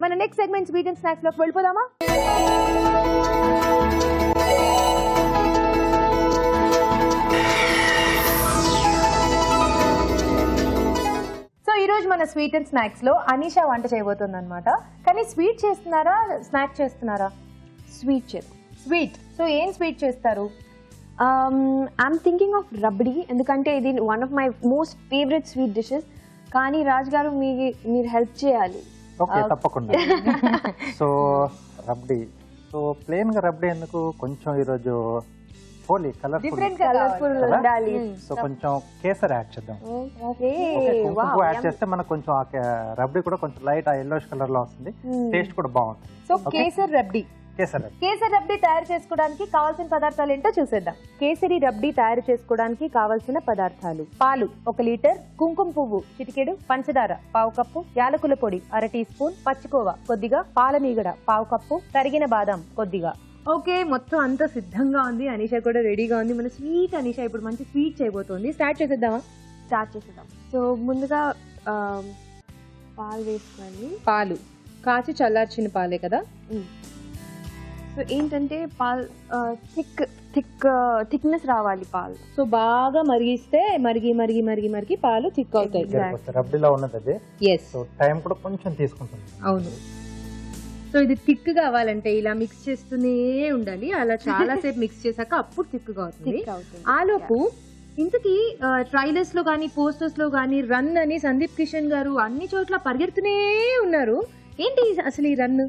మన next segment sweet and snacks లోకి వెళ్ళిపోదామా? సో ఈ రోజు మన స్వీట్ అండ్ స్నాక్స్ లో అనీషా వంట చేయబోతుంది అనమాట. కానీ స్వీట్ చేస్తున్నారా, స్నాక్ చేస్తున్నారా? స్వీట్. సో ఏం స్వీట్ చేస్తారు? ఐఎమ్ థింకింగ్ ఆఫ్ రబ్డీ, ఎందుకంటే ఇది one of my most favourite sweet dishes. కానీ రాజ్ గారు మీరు హెల్ప్ చేయాలి. ఓకే, తప్పకుండా. సో రబ్డీ, సో ప్లెయిన్ గా రబ్డీ ఎందుకు, కొంచెం ఈరోజు హోలీ కలర్ఫుల్ ఉండాలి. సో కొంచెం కేసర్ యాడ్ చేద్దాం. ఓకే, కుంకుమ యాడ్ చేస్తే మనకు కొంచెం రబ్డీ కూడా కొంచెం లైట్ ఎల్లోష్ కలర్ లో వస్తుంది, టేస్ట్ కూడా బాగుంటుంది. సో కేసర్ రబ్డీ తయారు చేసుకోవడానికి కావాల్సిన పదార్థాలు ఏంటో చూసేద్దాం. కేసరి రబ్డీ తయారు చేసుకోవడానికి కావాల్సిన పదార్థాలు: పాలు 1 లీటర్, కుంకుమ పువ్వు చిటికెడు, పంచదార 1/2 కప్పు, యాలకుల పొడి 1/2 టీ స్పూన్, పచ్చికోవా కొద్దిగా, పాలమీగడ 1/2 కప్పు, తరిగిన బాదం కొద్దిగా. ఓకే, మొత్తం అంతా సిద్ధంగా ఉంది. అనీషా కూడా రెడీగా ఉంది. మన స్వీట్ అనీషా ఇప్పుడు మంచి స్వీట్ చేయబోతోంది. స్టార్ట్ చేసేద్దాం. సో ముందుగా పాలు వేసుకోవాలి. పాలు కాచి చల్లార్చిన పాలే కదా. సో ఏంటంటే పాలు థిక్నెస్ రావాలి పాలు. సో బాగా మరిగిస్తే మరిగి పాలు థిక్ అవుతాయి. రబ్డీలో ఉన్నది అది. సో టైం కూడా కొంచెం తీసుకుంటుంది. అవును. సో ఇది థిక్ కావాలంటే ఇలా మిక్స్ చేస్తూనే ఉండాలి. అలా చాలా సేపు మిక్స్ చేశాక అప్పుడు థిక్ అవుతుంది. ఆలోపు ఇంతకీ ట్రైలర్స్ లో గానీ పోస్టర్స్ లో గానీ రన్ అని సందీప్ కిషన్ గారు అన్ని చోట్ల పరిగెడుతూనే ఉన్నారు. ఏంటి అసలు ఈ రన్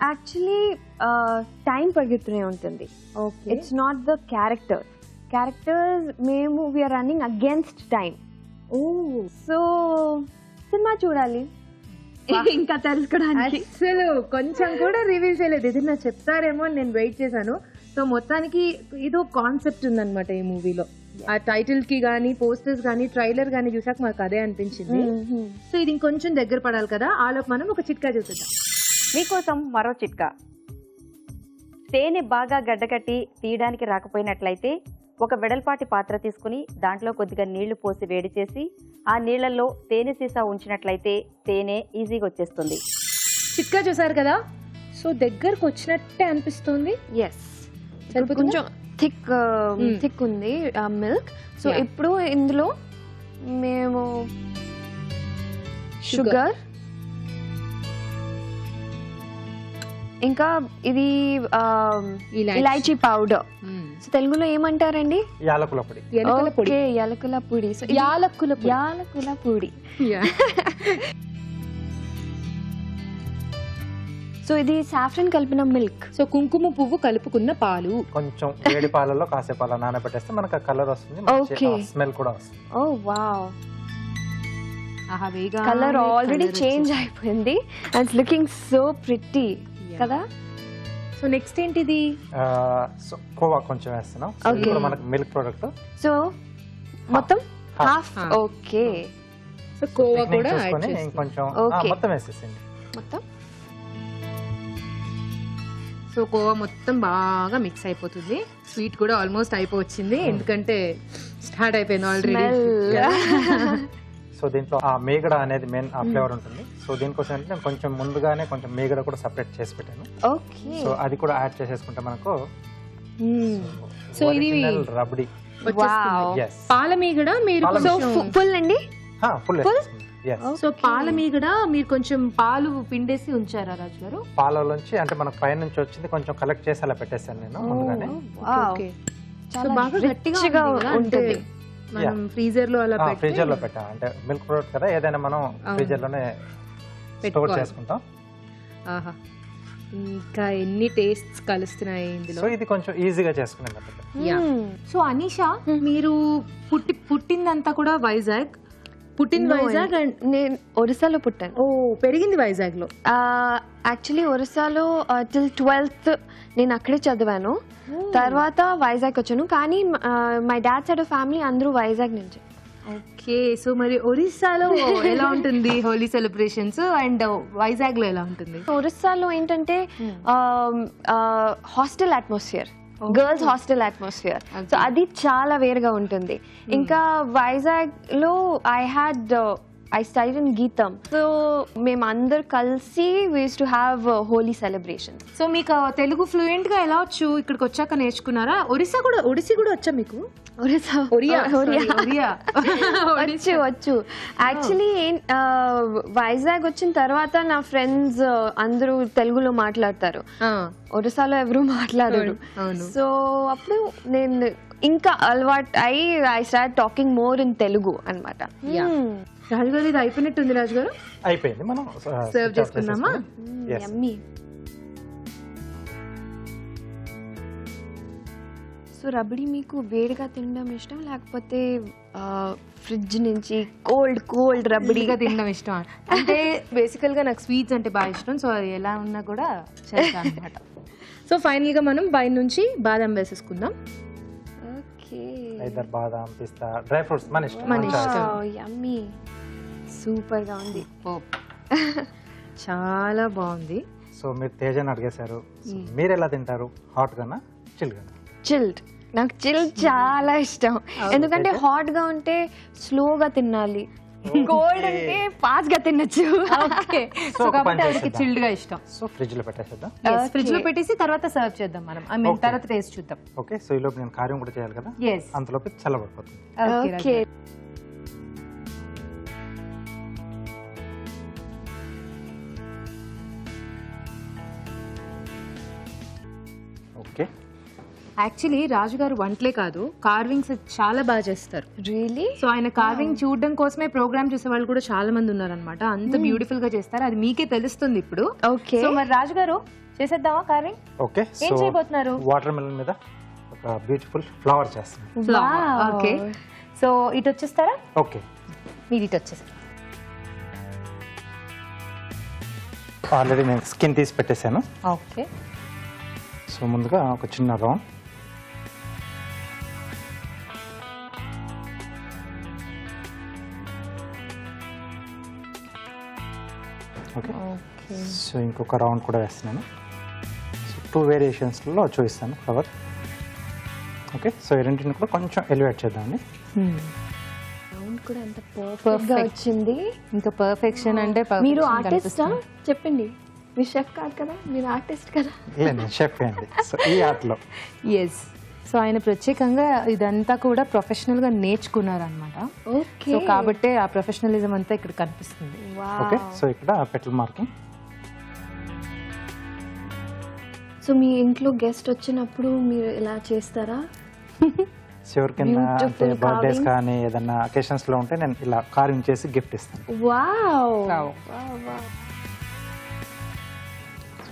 యాక్చువల్లీ టైం పరిగెడుతూనే ఉంటుంది. ఇట్స్ నాట్ ద క్యారెక్టర్స్ మేము we are running against time. So cinema చూడాలి ఇంకా తెలుసుకోవడానికి. అసలు కొంచెం కూడా రివీల్ చేయలేదు. ఏదైనా చెప్తారేమో అని నేను వెయిట్ చేశాను. సో మొత్తానికి ఏదో కాన్సెప్ట్ ఉందన్నమాట ఈ మూవీలో. ఆ టైటిల్ కి గానీ, పోస్టర్స్ గానీ, ట్రైలర్ గానీ చూసాక మాకు అదే అనిపించింది. సో ఇది ఇంకొంచెం దగ్గర పడాలి కదా. ఆలోపు మనం ఒక చిట్కా చూసేద్దాం. మీకోసం మరో చిట్కా. తేనె బాగా గడ్డకట్టి తీయడానికి రాకపోయినట్లయితే ఒక వెడల్పాటి పాత్ర తీసుకుని దాంట్లో కొద్దిగా నీళ్లు పోసి వేడి చేసి ఆ నీళ్లలో తేనె సీసా ఉంచినట్లయితే తేనె ఈజీగా వచ్చేస్తుంది. చిట్కా చూసారు కదా. సో దగ్గరకు వచ్చినట్టే అనిపిస్తుంది. కొంచెం థిక్ ఉంది మిల్క్. సో ఇప్పుడు ఇందులో మేము షుగర్, ఇంకా ఇది ఇలాచీ పౌడర్. సో తెలుగులో ఏమంటారండి? యాలకుల పొడి. యాలకుల పొడి. యాలకుల పొడి. సో ఇది సాఫ్రన్ కలిపిన మిల్క్. సో కుంకుమ పువ్వు కలుపుకున్న పాలు. కొంచెం వేడి పాలలో కాసేపు అలా నానబెట్టేస్తే మనకు కలర్ వస్తుంది, స్మెల్ కూడా వస్తుంది. ఓ వావ్, కలర్ ఆల్రెడీ చేంజ్ అయిపోయింది. అండ్ లుకింగ్ సో ప్రిటీ కదా. సో నెక్స్ట్ ఏంటిది? సో కోవా కొంచెం వేస్తున్నాం. ఇప్పుడు మనకు మిల్క్ ప్రొడక్ట్. సో మొత్తం హాఫ్. ఓకే, సో కోవా కూడా ఇంకొంచెం మొత్తం వేసేసింది మొత్తం. సో కోవా మొత్తం బాగా మిక్స్ అయిపోతుంది. స్వీట్ కూడా ఆల్మోస్ట్ అయిపోవచ్చింది, ఎందుకంటే స్టార్ట్ అయిపోయింది ఆల్రెడీ. సో దీంట్లో ఆ మేగడ అనేది మెయిన్ ఆ ఫ్లేవర్ ఉంటుంది. సో దీనికోసం అంటే నేను కొంచెం ముందుగానే కొంచెం మేగడ కూడా సెపరేట్ చేసి పెట్టాను. సో అది కూడా యాడ్ చేసేసుకుంటే మనకు సో ఇది రబ్డీ. పాల మీగడ మీరు ఫుల్ అండి, ఫుల్. సో పాల మీగడ మీరు కొంచెం పాలు పిండేసి ఉంచారా రాజు గారు? పాలలోంచి అంటే మనకు పై నుంచి వచ్చింది కొంచెం కలెక్ట్ చేసి అలా పెట్టేశాను నేను ముందుగానే. బాగా గట్టిగా ఉంటుంది. మనం ఫ్రీజర్ లో అలా ఫ్రీజర్ లో పెట్టా అంటే మిల్క్ ప్రొడక్ట్ కదా, ఏదైనా మనం ఫ్రీజర్ లోనే స్టోర్ చేసుకుంటాం. ఆహా, ఇంకా ఎన్ని టేస్ట్స్ కలుస్తున్నాయి ఇందులో. సో ఇది కొంచెం ఈజీగా చేసుకునే మెథడ్. సో అనీషా, మీరు పుట్టిందంతా కూడా వైజాగ్. వైజాగ్ అండ్ నేను ఒరిస్సాలో పుట్టాను. ఓ, పెరిగింది వైజాగ్ లో. యాక్చువల్లీ ఒరిస్సాలో టిల్ 12th నేను అక్కడే చదివాను. తర్వాత వైజాగ్ వచ్చాను. కానీ my dad side of family అందరూ వైజాగ్ నుంచి. ఓకే, సో మరి ఒరిస్సాలో ఎలా ఉంటుంది హోలీ సెలబ్రేషన్స్ అండ్ వైజాగ్ లో ఎలా ఉంటుంది? ఒరిస్సాలో ఏంటంటే hostel atmosphere, girls hostel atmosphere. So అది చాలా వేరుగా ఉంటుంది. ఇంకా వైజాగ్ లో I had I studied in Geetam. So మేమందరు కలిసి we used to have holy celebrations. So మీకు తెలుగు ఫ్లూయెంట్ గా ఎలా వచ్చు? ఇక్కడికి వచ్చాక నేర్చుకున్నారా? ఒడిస్సీ కూడా వచ్చా మీకు? వచ్చు యాక్చువల్లీ వైజాగ్ వచ్చిన తర్వాత నా ఫ్రెండ్స్ అందరూ తెలుగులో మాట్లాడతారు, ఒరిస్సాలో ఎవరు మాట్లాడరు. సో అప్పుడు నేను ఇంకా అలవాటు I start talking more in Telugu అన్నమాట. రాజుగారు ఇది అయిపోయినట్టుంది. రాజుగారు అయిపోయింది, మనం సర్వ్ చేసుకుందామా? యమ్మీ. సో రబడీ మీకు వేడిగా తినడం ఇష్టం లేకపోతే ఫ్రిడ్జ్ నుంచి కోల్డ్ రబడీగా తినడం ఇష్టం? అంటే బేసికల్ గా నాకు స్వీట్స్ అంటే బాగా ఇష్టం. సో అది ఎలా ఉన్నా కూడా చేస్తాను అనమాట. సో ఫైనల్ గా మనం పైన నుంచి బాదం వేసేసుకుందాం. ఓకే, ఐదర్ బాదం, పిస్తా, డ్రై ఫ్రూట్స్ మన ఇష్టం. యమ్మీ, సూపర్ గా ఉంది. చాలా బాగుంది. సో మీరు తేజని అడిగేశారు, మీరు ఎలా తింటారు? హాట్ గానా, చిల్ గానా? చిల్డ్. నాకు చిల్ చాలా ఇష్టం, ఎందుకంటే హాట్ గా ఉంటే స్లోగా తినాలి, కోల్డ్ అంటే ఫాస్ట్ గా తినొచ్చు. సో కాబట్టి ఎవరికి చిల్డ్ గా ఇష్టం. సో ఫ్రిడ్జ్ లో పెట్టేసేద్దాం. ఫ్రిడ్జ్ లో పెట్టేసి తర్వాత సర్వ్ చేద్దాం మనం. తర్వాత టేస్ట్ చూద్దాం. ఓకే, సో ఈ లోపు నేను కార్యం కూడా చేయాలి కదా, అంతలోపు చల్లబడిపోతుంది. ఓకే. ఓకే, యాక్చువల్లీ రాజుగారు వంటలే కాదు, కార్వింగ్స్ చాలా బాగా చేస్తారు. రియలీ? సో ఆయన కార్వింగ్ చూడడం కోసమే ప్రోగ్రామ్ చూసే వాళ్ళు కూడా చాలా మంది ఉన్నారనమాట. అంత బ్యూటిఫుల్ గా చేస్తారు, అది మీకే తెలుస్తుంది ఇప్పుడు. ఓకే, సో మరి రాజుగారు చేసేద్దామా కార్వింగ్? ఓకే. ఏం చేయబోతున్నారు? వాటర్ మెలన్ మీద ఒక బ్యూటిఫుల్ ఫ్లవర్ చేస్తాం. ఓకే, సో ఇటు వచ్చేస్తారా? ఓకే, మీరు ఇటు వచ్చేసారు. ఆల్రెడీ నేను స్కిన్ తీసి పెట్టేశాను. ఓకే, సో ముందుగా ఒక చిన్న రౌండ్. ఓకే, సో ఇంకొక రౌండ్ కూడా వేస్తున్నాను. సో 2 వేరియేషన్స్లో చూపిస్తాను ఫ్లవర్. ఓకే, సో ఈ రెండింటిని కూడా కొంచెం ఎలివేట్ చేద్దామండి. రౌండ్ కూడా ఎంత పర్ఫెక్ట్ గా వచ్చింది. ఇంకా పర్ఫెక్షన్ అంటే మీరు ఆర్టిస్టా? చెప్పండి, మీరు షెఫ్ కాదు కదా, మీరు ఆర్టిస్ట్ కదా? లేదు, షెఫ్ అండి. సో ఈ ఆర్ట్లో ఎస్. సో ఆయన ప్రత్యేకంగా ఇదంతా కూడా ప్రొఫెషనల్ గా నేర్చుకున్నారు అనమాట. ఓకే, సో కాబట్టి ఆ ప్రొఫెషనలిజం అంతా ఇక్కడ కనిపిస్తుంది. ఓకే, సో ఇక్కడ పెటల్ మార్కింగ్. సో మీ ఇంట్లో గెస్ట్ వచ్చినప్పుడు మీరు ఇలా చేస్తారా? ఎవరికైనా అంటే బర్త్డేస్ కానీ ఏదైనా అకేషన్స్ లో ఉంటే నేను ఇలా కార్వింగ్ చేసి గిఫ్ట్ ఇస్తాను. వావ్.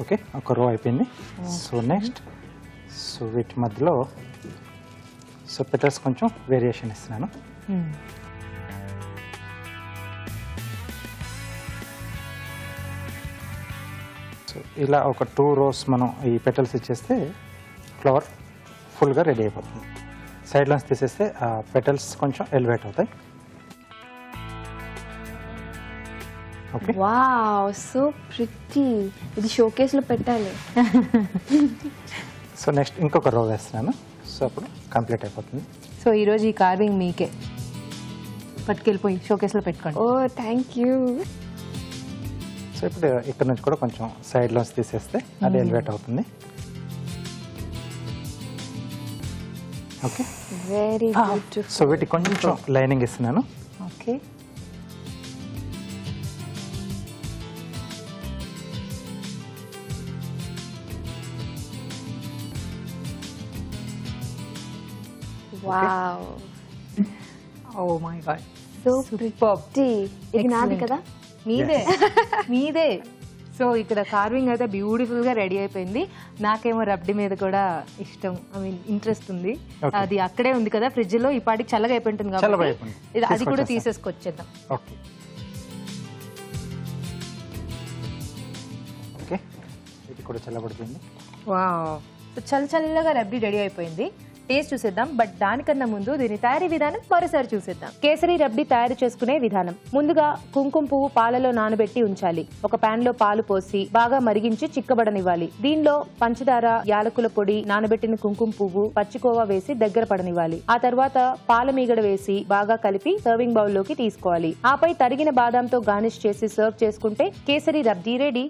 ఓకే, ఒక రో అయిపోయింది. సో నెక్స్ట్, సో వీటి మధ్యలో సో పెటల్స్ కొంచెం వేరియేషన్ ఇస్తున్నాను. సో ఇలా ఒక 2 rows మనం ఈ పెటల్స్ ఇచ్చేస్తే ఫ్లవర్ ఫుల్గా రెడీ అయిపోతుంది. సైడ్ లైన్స్ తీసేస్తే ఆ పెటల్స్ కొంచెం ఎలివేట్ అవుతాయి. Okay, wow, so pretty. ఇది షోకేస్ లో పెట్టాలి. సో నెక్స్ట్ ఇంకొక రో వేస్తున్నాను. సో అప్పుడు కంప్లీట్ అయిపోతుంది. సో ఈరోజు ఈ కార్వింగ్ మీకే, పట్టుకెళ్ళిపోయి షోకేస్లో పెట్టుకోండి. ఓ, థ్యాంక్ యూ. సో ఇప్పుడు ఇక్కడ నుంచి కూడా కొంచెం సైడ్ లోన్స్ తీసేస్తే అది ఎలివేట్ అవుతుంది. Okay, very beautiful. సో వీటికి కొంచెం లైనింగ్ ఇస్తున్నాను. Okay, wow, oh my God, so pretty. ఇది నాది కదా? మీదే. సో ఇక్కడ కార్వింగ్ అయితే బ్యూటిఫుల్ గా రెడీ అయిపోయింది. నాకేమో రబ్డి మీద కూడా ఇష్టం, ఇంట్రెస్ట్ ఉంది. అది అక్కడే ఉంది కదా ఫ్రిడ్జ్ లో, ఈ పాటికి చల్లగా అయిపోయింటుంది కాబట్టి అది కూడా తీసేసుకొచ్చేద్దాం. ఓకే, ఓకే, ఇది కూడా చల్లబడిపోయింది. వావ్, సో చల్లగా రబ్డి రెడీ అయిపోయింది. టేస్ట్ చూసేద్దాం. బట్ దానికన్నా ముందు దీని తయారీ విధానం మరోసారి చూసేద్దాం. కేసరి రబ్డీ తయారు చేసుకునే విధానం. ముందుగా కుంకుమ పువ్వు పాలలో నానబెట్టి ఉంచాలి. ఒక పాన్ లో పాలు పోసి బాగా మరిగించి చిక్కబడనివ్వాలి. దీనిలో పంచదార, యాలకుల పొడి, నానబెట్టిన కుంకుమ పువ్వు, పచ్చికోవా వేసి దగ్గర పడనివ్వాలి. ఆ తర్వాత పాల మీగడ వేసి బాగా కలిపి సర్వింగ్ బౌల్ లోకి తీసుకోవాలి. ఆపై తరిగిన బాదాంతో గార్నిష్ చేసి సర్వ్ చేసుకుంటే కేసరి రబ్డీ రెడీ.